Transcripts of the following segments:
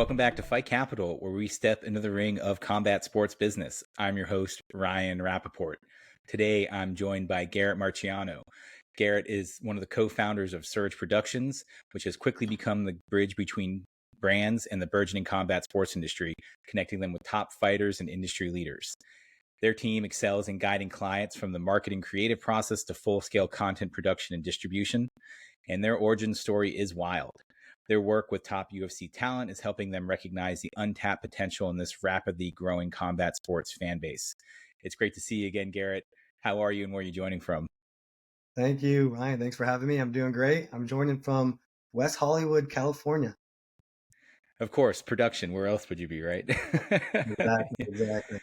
Welcome back to Fight Capital, where we step into the ring of combat sports business. I'm your host, Ryan Rappaport. Today, I'm joined by Garrett Marchesano. Garrett is one of the co-founders of Surge Productions, which has quickly become the bridge between brands and the burgeoning combat sports industry, connecting them with top fighters and industry leaders. Their team excels in guiding clients from the marketing creative process to full-scale content production and distribution, and their origin story is wild. Their work with top UFC talent is helping them recognize the untapped potential in this rapidly growing combat sports fan base. It's great to see you again, Garrett. How are you and where are you joining from? Thank you, Ryan. Thanks for having me. I'm doing great. I'm joining from West Hollywood, California. Of course, production. Where else would you be, right? Exactly.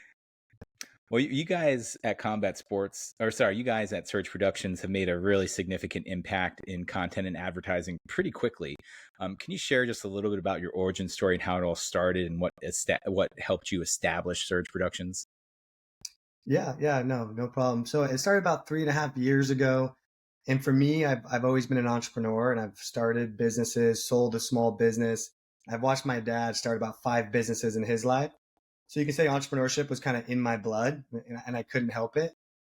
Well, you guys at you guys at Surge Productions have made a really significant impact in content and advertising pretty quickly. Can you share just a little bit about your origin story and how it all started and what helped you establish Surge Productions? Yeah, no problem. So it started about 3.5 years ago. And for me, I've always been an entrepreneur, and I've started businesses, sold a small business. I've watched my dad start about 5 businesses in his life. So you can say entrepreneurship was kind of in my blood, and I couldn't help it.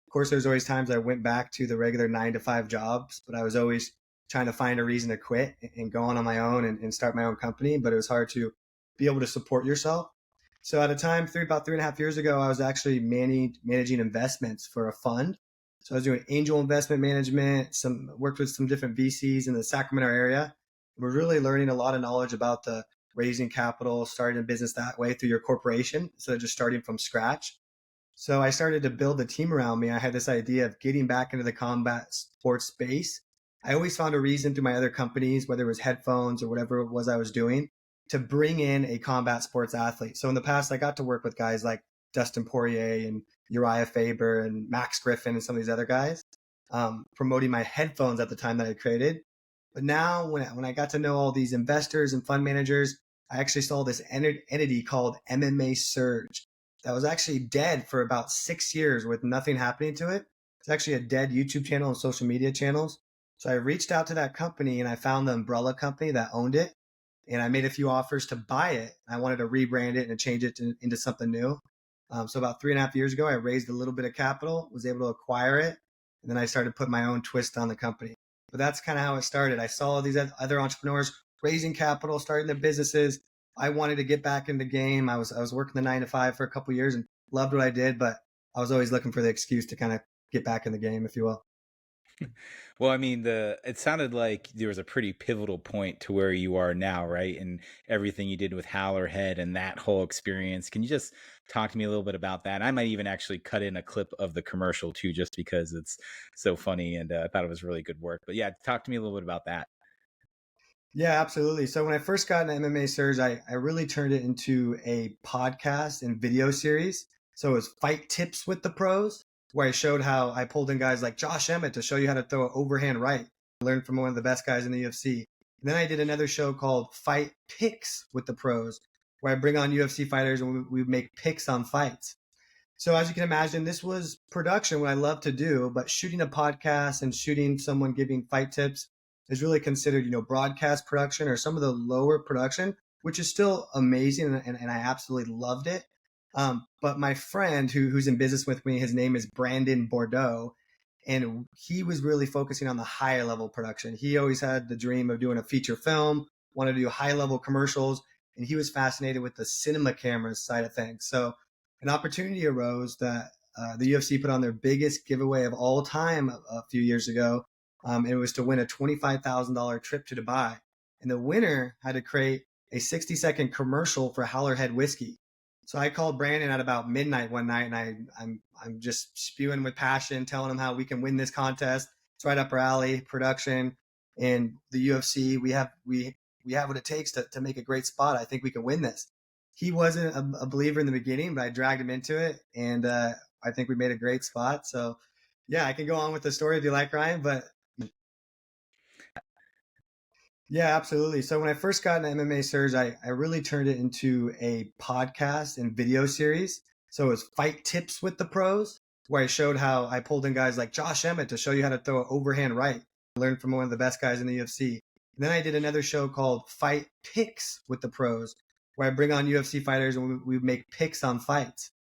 Of course, there's always times I went back to the regular 9 to 5 jobs, but I was always trying to find a reason to quit and go on my own and start my own company. But it was hard to be able to support yourself. So at a time, about 3.5 years ago, I was actually managing investments for a fund. So I was doing angel investment management, worked with some different VCs in the Sacramento area. We're really learning a lot of knowledge about the raising capital, starting a business that way through your corporation instead of just starting from scratch. So I started to build a team around me. I had this idea of getting back into the combat sports space. I always found a reason through my other companies, whether it was headphones or whatever it was I was doing, to bring in a combat sports athlete. So in the past, I got to work with guys like Dustin Poirier and Uriah Faber and Max Griffin and some of these other guys, promoting my headphones at the time that I created. But now when I got to know all these investors and fund managers, I actually saw this entity called MMA Surge that was actually dead for about 6 years with nothing happening to it. It's actually a dead YouTube channel and social media channels. So I reached out to that company and I found the umbrella company that owned it. And I made a few offers to buy it. I wanted to rebrand it and change it into something new. So about 3.5 years ago, I raised a little bit of capital, was able to acquire it. And then I started putting my own twist on the company. But that's kind of how it started. I saw these other entrepreneurs raising capital, starting their businesses. I wanted to get back in the game. I was working the 9 to 5 for a couple of years and loved what I did, but I was always looking for the excuse to kind of get back in the game, if you will. Well, I mean, it sounded like there was a pretty pivotal point to where you are now, right? And everything you did with Howler Head and that whole experience. Can you just talk to me a little bit about that? I might even actually cut in a clip of the commercial too, just because it's so funny and I thought it was really good work. But yeah, talk to me a little bit about that. Yeah, absolutely. So when I first got into MMA Surge, I really turned it into a podcast and video series. So it was fight tips with the pros, where I showed how I pulled in guys like Josh Emmett to show you how to throw an overhand right. I learned from one of the best guys in the UFC. And then I did another show called Fight Picks with the Pros, where I bring on UFC fighters and we make picks on fights. So as you can imagine, this was production, what I love to do, but shooting a podcast and shooting someone giving fight tips is really considered, broadcast production or some of the lower production, which is still amazing. And I absolutely loved it. But my friend who's in business with me, his name is Brandon Bordeaux, and he was really focusing on the higher level production. He always had the dream of doing a feature film, wanted to do high level commercials, and he was fascinated with the cinema cameras side of things. So an opportunity arose that the UFC put on their biggest giveaway of all time a few years ago. It was to win a $25,000 trip to Dubai. And the winner had to create a 60-second commercial for Howler Head whiskey. So I called Brandon at about midnight one night, and I'm just spewing with passion, telling him how we can win this contest. It's right up our alley, production, and the UFC. We have what it takes to make a great spot. I think we can win this. He wasn't a believer in the beginning, but I dragged him into it, and I think we made a great spot. So yeah, I can go on with the story if you like, Ryan, but yeah, absolutely. So when I first got into MMA Surge, I really turned it into a podcast and video series. So it was fight tips with the pros, where I showed how I pulled in guys like Josh Emmett to show you how to throw an overhand right. I learned from one of the best guys in the UFC. And then I did another show called Fight Picks with the Pros, where I bring on UFC fighters and we make picks on fights.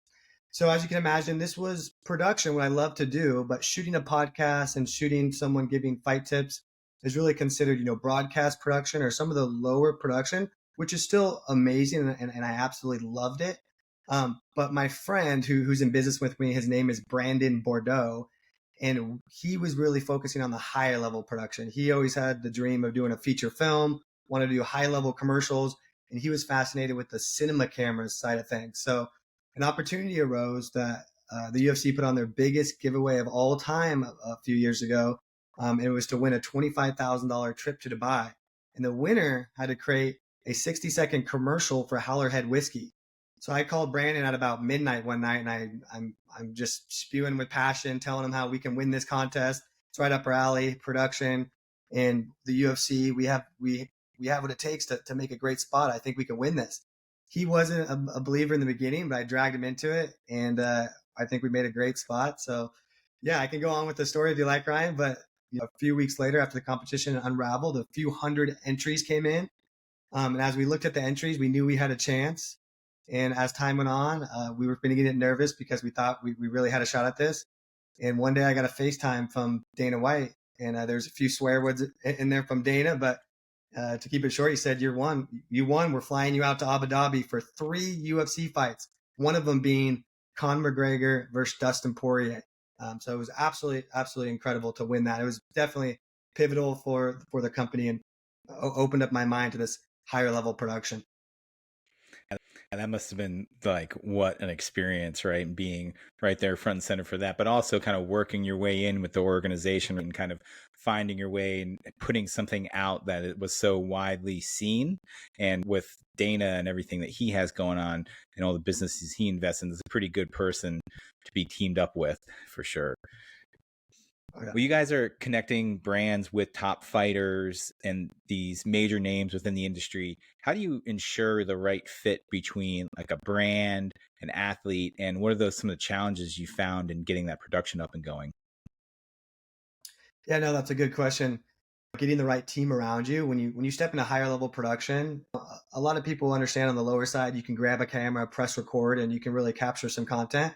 So as you can imagine, this was production, what I love to do, but shooting a podcast and shooting someone giving fight tips is really considered, broadcast production or some of the lower production, which is still amazing. And I absolutely loved it. But my friend who's in business with me, his name is Brandon Bordeaux, and he was really focusing on the higher level production. He always had the dream of doing a feature film, wanted to do high level commercials, and he was fascinated with the cinema cameras side of things. So an opportunity arose that the UFC put on their biggest giveaway of all time a few years ago. And it was to win a $25,000 trip to Dubai. And the winner had to create a 60-second commercial for Howler Head whiskey. So I called Brandon at about midnight one night, and I'm just spewing with passion, telling him how we can win this contest. It's right up our alley, production and the UFC. We have what it takes to make a great spot. I think we can win this. He wasn't a believer in the beginning, but I dragged him into it, and I think we made a great spot. So yeah, I can go on with the story if you like, Ryan. But a few weeks later, after the competition unraveled, a few hundred entries came in. And as we looked at the entries, we knew we had a chance. And as time went on, we were beginning to get nervous because we thought we really had a shot at this. And one day I got a FaceTime from Dana White, and there's a few swear words in there from Dana. But to keep it short, he said, You won. We're flying you out to Abu Dhabi for 3 UFC fights, one of them being Conor McGregor versus Dustin Poirier. So it was absolutely incredible to win that. It was definitely pivotal for the company and opened up my mind to this higher level production. And that must have been like what an experience, right? And being right there front and center for that, but also kind of working your way in with the organization and kind of finding your way and putting something out that it was so widely seen. And with Dana and everything that he has going on and all the businesses he invests in, is a pretty good person to be teamed up with for sure. Well, you guys are connecting brands with top fighters and these major names within the industry. How do you ensure the right fit between like a brand, an athlete, and what are some of the challenges you found in getting that production up and going? Yeah, no, that's a good question. Getting the right team around you when you step into higher level production, a lot of people understand on the lower side you can grab a camera, press record, and you can really capture some content.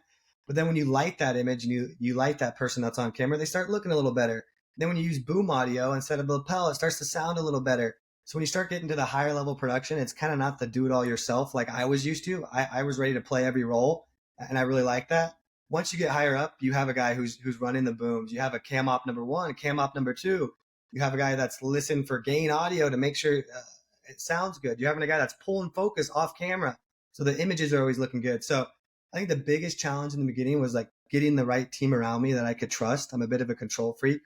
But then when you light that image and you light that person that's on camera, they start looking a little better. Then when you use boom audio instead of lapel, it starts to sound a little better. So when you start getting to the higher level production, it's kind of not the do it all yourself like I was used to. I was ready to play every role, and I really like that. Once you get higher up, you have a guy who's running the booms. You have a cam op number 1, cam op number 2. You have a guy that's listening for gain audio to make sure it sounds good. You're having a guy that's pulling focus off camera, so the images are always looking good. So I think the biggest challenge in the beginning was like getting the right team around me that I could trust. I'm a bit of a control freak.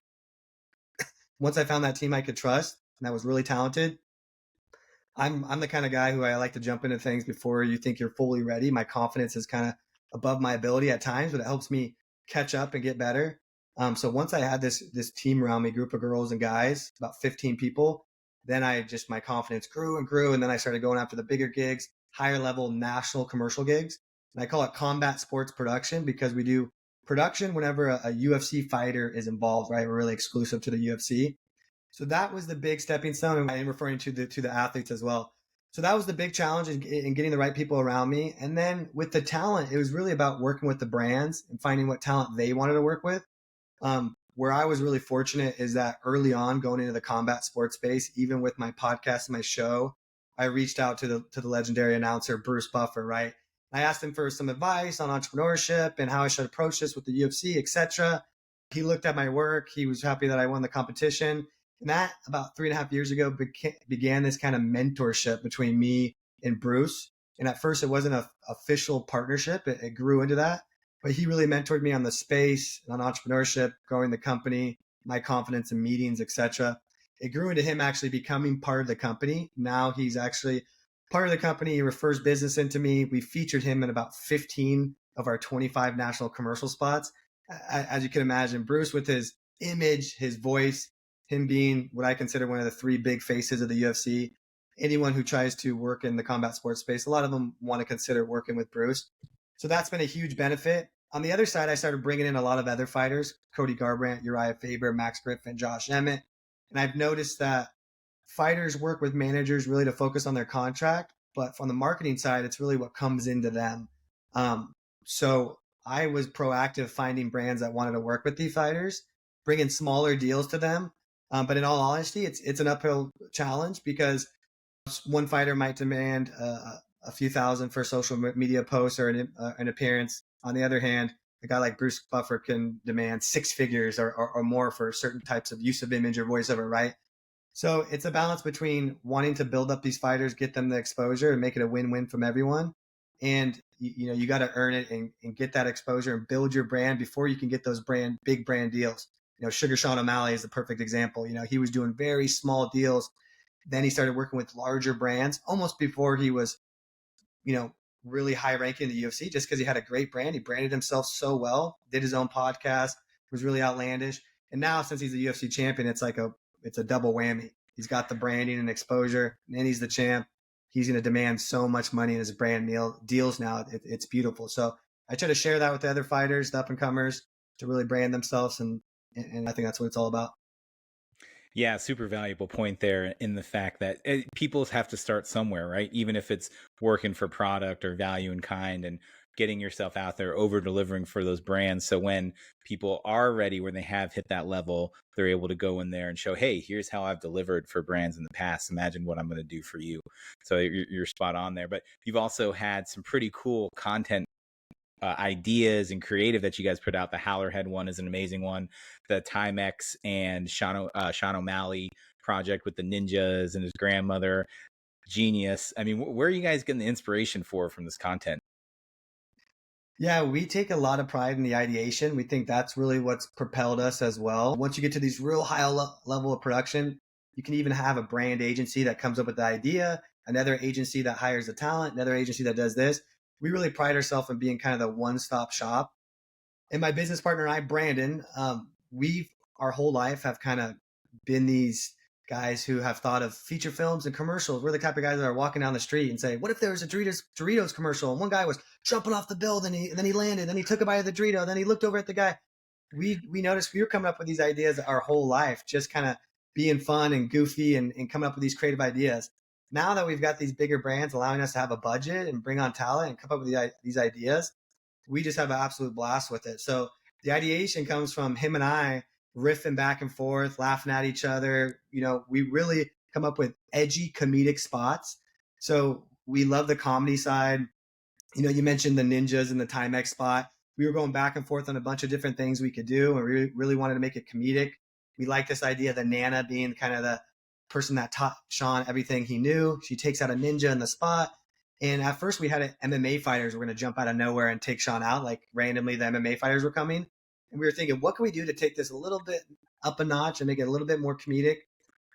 Once I found that team I could trust and that was really talented, I'm the kind of guy who I like to jump into things before you think you're fully ready. My confidence is kind of above my ability at times, but it helps me catch up and get better. So once I had this team around me, group of girls and guys, about 15 people, then my confidence grew and grew. And then I started going after the bigger gigs, higher level national commercial gigs. And I call it combat sports production because we do production whenever a UFC fighter is involved, right? We're really exclusive to the UFC. So that was the big stepping stone. And I am referring to the athletes as well. So that was the big challenge in getting the right people around me. And then with the talent, it was really about working with the brands and finding what talent they wanted to work with. Where I was really fortunate is that early on going into the combat sports space, even with my podcast and my show, I reached out to the legendary announcer, Bruce Buffer, right? I asked him for some advice on entrepreneurship and how I should approach this with the UFC, etc. He looked at my work. He was happy that I won the competition. And that about 3.5 years ago began this kind of mentorship between me and Bruce. And at first it wasn't an official partnership. It grew into that. But he really mentored me on the space, on entrepreneurship, growing the company, my confidence in meetings, etc. It grew into him actually becoming part of the company. Now he's actually part of the company. He refers business into me. We featured him in about 15 of our 25 national commercial spots. As you can imagine, Bruce, with his image, his voice, him being what I consider one of the 3 big faces of the UFC, anyone who tries to work in the combat sports space, a lot of them want to consider working with Bruce. So that's been a huge benefit. On the other side, I started bringing in a lot of other fighters, Cody Garbrandt, Uriah Faber, Max Griffin, Josh Emmett. And I've noticed that fighters work with managers really to focus on their contract, but from the marketing side, it's really what comes into them. So I was proactive finding brands that wanted to work with these fighters, bringing smaller deals to them. But in all honesty, it's an uphill challenge because one fighter might demand a few thousand for a social media post or an appearance. On the other hand, a guy like Bruce Buffer can demand six figures or more for certain types of use of image or voiceover, right? So it's a balance between wanting to build up these fighters, get them the exposure, and make it a win-win from everyone. And you got to earn it and get that exposure and build your brand before you can get those big brand deals. Sugar Sean O'Malley is the perfect example. He was doing very small deals. Then he started working with larger brands almost before he was, really high ranking in the UFC, just because he had a great brand. He branded himself so well, did his own podcast, was really outlandish. And now since he's a UFC champion, it's a double whammy. He's got the branding and exposure, and he's the champ. He's going to demand so much money in his brand deals now. It's beautiful. So I try to share that with the other fighters, the up and comers, to really brand themselves. And I think that's what it's all about. Yeah, super valuable point there in the fact that people have to start somewhere, right? Even if it's working for product or value in kind and getting yourself out there, over delivering for those brands. So when people are ready, when they have hit that level, they're able to go in there and show, hey, here's how I've delivered for brands in the past. Imagine what I'm going to do for you. So you're spot on there. But you've also had some pretty cool content ideas and creative that you guys put out. The Howler Head one is an amazing one. The Timex and Sean O'Malley project with the ninjas and his grandmother, genius. I mean, where are you guys getting the inspiration from this content? Yeah, we take a lot of pride in the ideation. We think that's really what's propelled us as well. Once you get to these real high level of production, you can even have a brand agency that comes up with the idea, another agency that hires the talent, another agency that does this. We really pride ourselves in being kind of the one-stop shop. And my business partner and I, Brandon, we our whole life have kind of been these guys who have thought of feature films and commercials. We're the type of guys that are walking down the street and say, what if there was a Doritos commercial? And one guy was jumping off the building, and then he landed, then he took a bite of the Dorito, then he looked over at the guy. We noticed we were coming up with these ideas our whole life, just kind of being fun and goofy and coming up with these creative ideas. Now that we've got these bigger brands allowing us to have a budget and bring on talent and come up with these ideas, we just have an absolute blast with it. So the ideation comes from him and I riffing back and forth, laughing at each other. We really come up with edgy comedic spots. So we love the comedy side. You mentioned the ninjas and the Timex spot. We were going back and forth on a bunch of different things we could do, and we really wanted to make it comedic. We like this idea of the Nana being kind of the person that taught Sean everything he knew. She takes out a ninja in the spot. And at first we had MMA fighters were going to jump out of nowhere and take Sean out. Like randomly the MMA fighters were coming. And we were thinking, what can we do to take this a little bit up a notch and make it a little bit more comedic?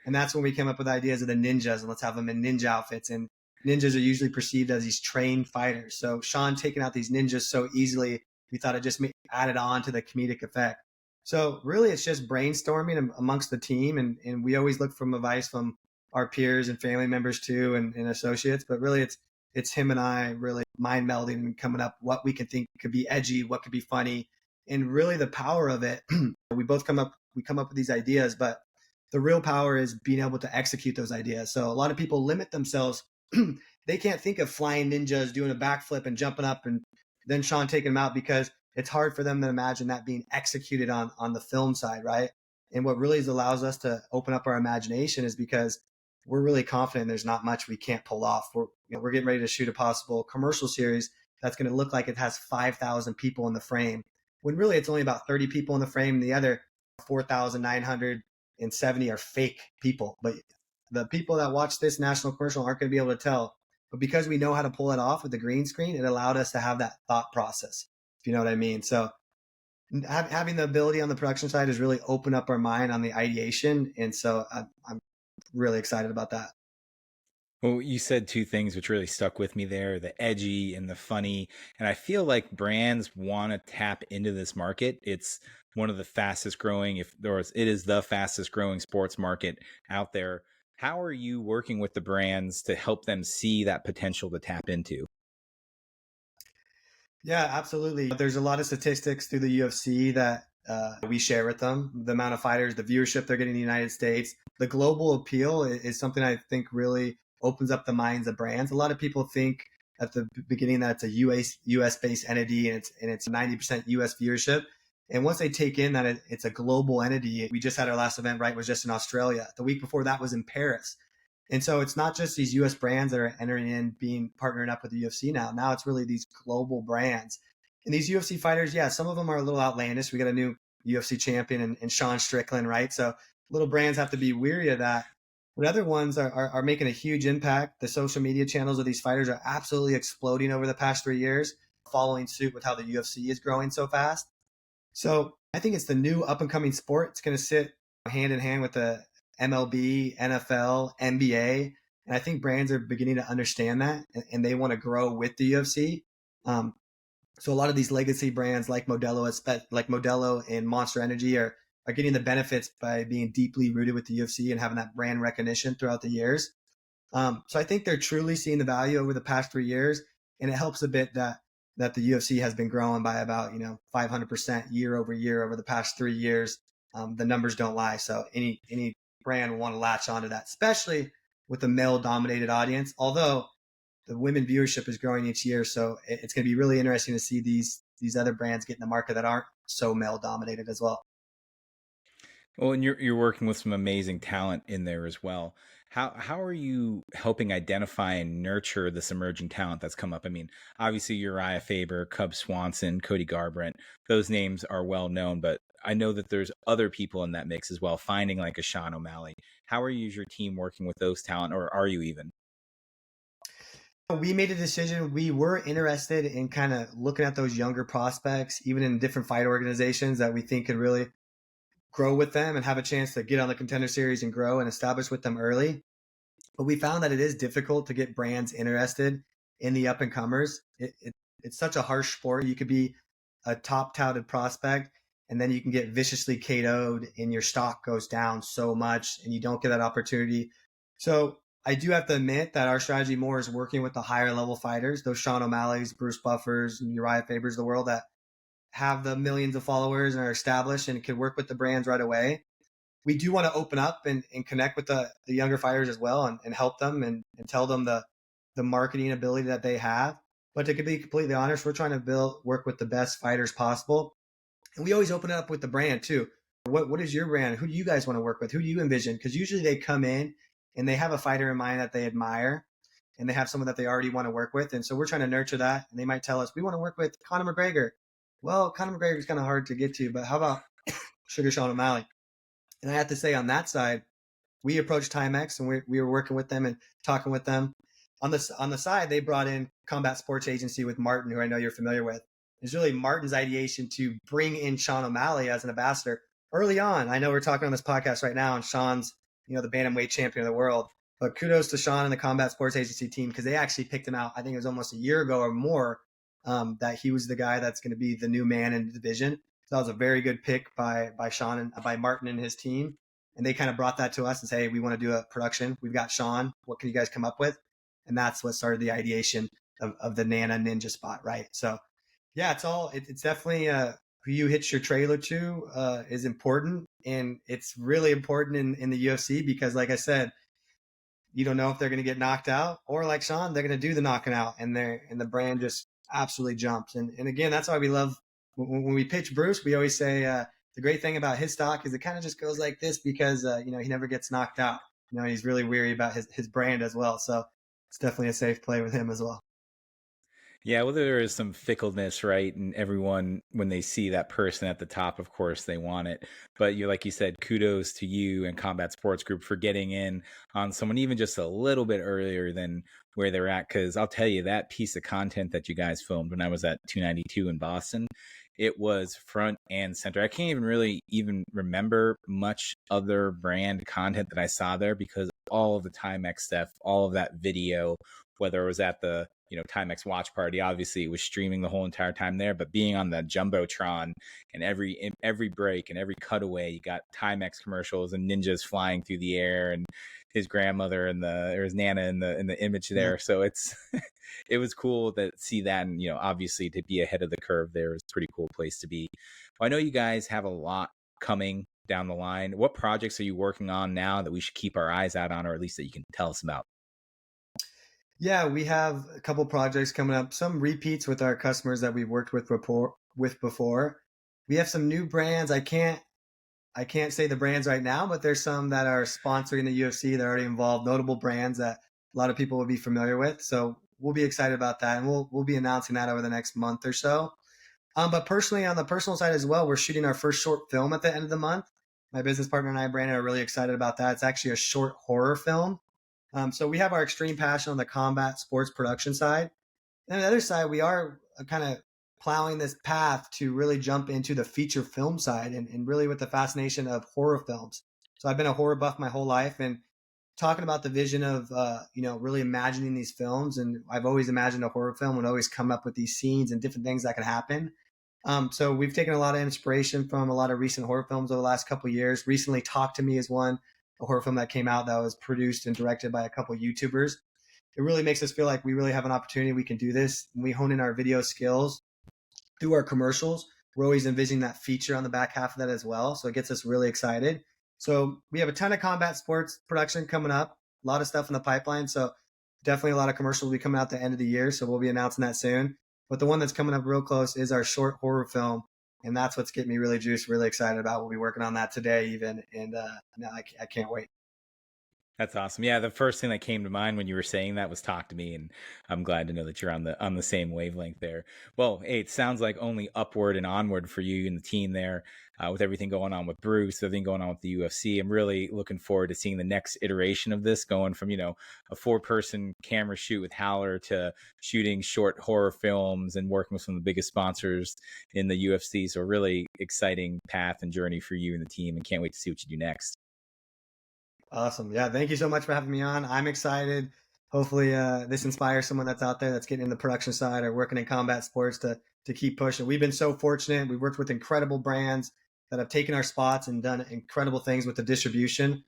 And that's when we came up with ideas of the ninjas, and let's have them in ninja outfits. And ninjas are usually perceived as these trained fighters. So Sean taking out these ninjas so easily, we thought it just added on to the comedic effect. So really it's just brainstorming amongst the team. And we always look for advice from our peers and family members too, and associates. But really it's him and I really mind melding and coming up what we can think could be edgy, what could be funny. And really the power of it, we come up with these ideas, but the real power is being able to execute those ideas. So a lot of people limit themselves. They can't think of flying ninjas doing a backflip and jumping up and then Sean taking them out, because it's hard for them to imagine that being executed on the film side, right? And what really allows us to open up our imagination is because we're really confident there's not much we can't pull off. We're getting ready to shoot a possible commercial series that's going to look like it has 5,000 people in the frame, when really it's only about 30 people in the frame. And the other 4,970 are fake people. But the people that watch this national commercial aren't going to be able to tell. But because we know how to pull it off with the green screen, it allowed us to have that thought process, if you know what I mean. So having the ability on the production side has really opened up our mind on the ideation. And so I'm really excited about that. Well, you said two things which really stuck with me there, the edgy and the funny. And I feel like brands want to tap into this market. It's one of the fastest growing, it is the fastest growing sports market out there. How are you working with the brands to help them see that potential to tap into? Yeah, absolutely. There's a lot of statistics through the UFC that we share with them. The amount of fighters, the viewership they're getting in the United States, the global appeal is something I think really opens up the minds of brands. A lot of people think at the beginning that it's a US based entity and it's 90% US viewership. And once they take in that it's a global entity, we just had our last event, right, was just in Australia. The week before that was in Paris. And so it's not just these US brands that are entering in, partnering up with the UFC now. Now it's really these global brands. And these UFC fighters, yeah, some of them are a little outlandish. We got a new UFC champion in Sean Strickland, right? So little brands have to be weary of that. But other ones are making a huge impact. The social media channels of these fighters are absolutely exploding over the past 3 years, following suit with how the UFC is growing so fast. So I think it's the new up and coming sport. It's going to sit hand in hand with the MLB, NFL, NBA. And I think brands are beginning to understand that and they want to grow with the UFC. So a lot of these legacy brands like Modelo and Monster Energy are getting the benefits by being deeply rooted with the UFC and having that brand recognition throughout the years. So I think they're truly seeing the value over the past 3 years, and it helps a bit that the UFC has been growing by about 500% year over year over the past 3 years. The numbers don't lie, so any brand will want to latch onto that, especially with a male-dominated audience. Although the women viewership is growing each year, so it's going to be really interesting to see these other brands get in the market that aren't so male-dominated as well. Well, and you're working with some amazing talent in there as well. How are you helping identify and nurture this emerging talent that's come up? I mean, obviously Uriah Faber, Cub Swanson, Cody Garbrandt, those names are well known, but I know that there's other people in that mix as well, finding like a Sean O'Malley. How are you as your team working with those talent, or are you even? We made a decision. We were interested in kind of looking at those younger prospects, even in different fight organizations that we think could really grow with them and have a chance to get on the Contender Series and grow and establish with them early. But we found that it is difficult to get brands interested in the up and comers. It's such a harsh sport. You could be a top touted prospect and then you can get viciously KO'd and your stock goes down so much and you don't get that opportunity. So I do have to admit that our strategy more is working with the higher level fighters, those Sean O'Malley's, Bruce Buffers, and Uriah Faber's of the world that have the millions of followers and are established and can work with the brands right away. We do want to open up and connect with the younger fighters as well and help them and tell them the marketing ability that they have. But to be completely honest, we're trying to work with the best fighters possible. And we always open it up with the brand too. What is your brand? Who do you guys want to work with? Who do you envision? Because usually they come in and they have a fighter in mind that they admire and they have someone that they already want to work with. And so we're trying to nurture that. And they might tell us, we want to work with Conor McGregor. Well, Conor McGregor is kind of hard to get to, but how about Sugar Sean O'Malley? And I have to say on that side, we approached Timex and we were working with them and talking with them. On the side, they brought in Combat Sports Agency with Martin, who I know you're familiar with. It's really Martin's ideation to bring in Sean O'Malley as an ambassador early on. I know we're talking on this podcast right now, and Sean's the bantamweight champion of the world. But kudos to Sean and the Combat Sports Agency team because they actually picked him out. I think it was almost a year ago or more that he was the guy that's going to be the new man in the division. So that was a very good pick by Sean and by Martin and his team. And they kind of brought that to us and say, hey, we want to do a production. We've got Sean. What can you guys come up with? And that's what started the ideation of the Nana Ninja spot, right? So yeah, it's definitely who you hitch your trailer to is important. And it's really important in the UFC because like I said, you don't know if they're going to get knocked out or like Sean, they're going to do the knocking out and the brand just absolutely jumps. And again, that's why we love when we pitch Bruce, we always say the great thing about his stock is it kind of just goes like this because, he never gets knocked out. He's really weary about his brand as well. So it's definitely a safe play with him as well. Yeah, well, there is some fickleness, right? And everyone, when they see that person at the top, of course, they want it. But like you said, kudos to you and Combat Sports Group for getting in on someone even just a little bit earlier than where they're at. Because I'll tell you, that piece of content that you guys filmed when I was at 292 in Boston, it was front and center. I can't even really even remember much other brand content that I saw there because all of the Timex stuff, all of that video, whether it was at the Timex watch party, obviously it was streaming the whole entire time there, but being on the Jumbotron and every break and every cutaway, you got Timex commercials and ninjas flying through the air and his grandmother or his Nana in the image there. Yeah. So it was cool to see that. And, obviously to be ahead of the curve there is a pretty cool place to be. Well, I know you guys have a lot coming down the line. What projects are you working on now that we should keep our eyes out on, or at least that you can tell us about? Yeah, we have a couple projects coming up, some repeats with our customers that we've worked with before. We have some new brands. I can't say the brands right now, but there's some that are sponsoring the UFC. They're already involved, notable brands that a lot of people will be familiar with. So we'll be excited about that, and we'll be announcing that over the next month or so. But personally, on the personal side as well, we're shooting our first short film at the end of the month. My business partner and I, Brandon, are really excited about that. It's actually a short horror film. So we have our extreme passion on the combat sports production side. And on the other side, we are kind of plowing this path to really jump into the feature film side and really with the fascination of horror films. So I've been a horror buff my whole life and talking about the vision of, really imagining these films. And I've always imagined a horror film would always come up with these scenes and different things that can happen. So we've taken a lot of inspiration from a lot of recent horror films over the last couple of years. Recently, Talk to Me is one, a horror film that came out that was produced and directed by a couple of YouTubers. It really makes us feel like we really have an opportunity. We can do this. When we hone in our video skills through our commercials, we're always envisioning that feature on the back half of that as well. So it gets us really excited. So we have a ton of combat sports production coming up, a lot of stuff in the pipeline. So definitely a lot of commercials will be coming out at the end of the year. So we'll be announcing that soon. But the one that's coming up real close is our short horror film. And that's what's getting me really juiced, really excited about. We'll be working on that today even. And no, I can't wait. That's awesome. Yeah, the first thing that came to mind when you were saying that was talk to me, and I'm glad to know that you're on the same wavelength there. Well, hey, it sounds like only upward and onward for you and the team there, with everything going on with Bruce, everything going on with the UFC. I'm really looking forward to seeing the next iteration of this, going from a 4-person camera shoot with Howler to shooting short horror films and working with some of the biggest sponsors in the UFC. So, a really exciting path and journey for you and the team, and can't wait to see what you do next. Awesome. Yeah. Thank you so much for having me on. I'm excited. Hopefully, this inspires someone that's out there that's getting in the production side or working in combat sports to keep pushing. We've been so fortunate. We've worked with incredible brands that have taken our spots and done incredible things with the distribution.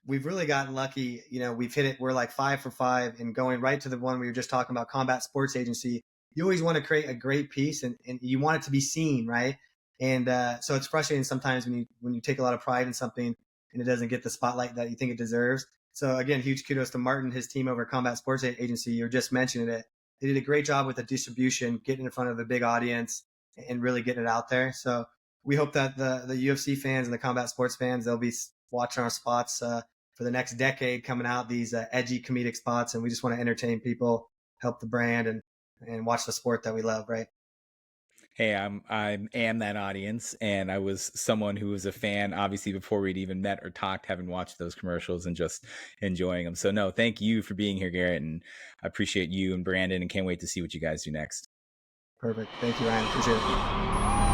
We've really gotten lucky. We've hit it. We're like 5 for 5 and going right to the one we were just talking about, combat sports agency. You always want to create a great piece and you want it to be seen, right? And so it's frustrating sometimes when you take a lot of pride in something and it doesn't get the spotlight that you think it deserves. So again, huge kudos to Martin, his team over at Combat Sports Agency. You were just mentioning it. They did a great job with the distribution, getting in front of a big audience and really getting it out there. So we hope that the UFC fans and the combat sports fans, they'll be watching our spots for the next decade coming out, these edgy comedic spots. And we just want to entertain people, help the brand and watch the sport that we love, right? Hey, I am that audience, and I was someone who was a fan, obviously, before we'd even met or talked, having watched those commercials and just enjoying them. So, no, thank you for being here, Garrett, and I appreciate you and Brandon, and can't wait to see what you guys do next. Perfect. Thank you, Ryan. Appreciate it.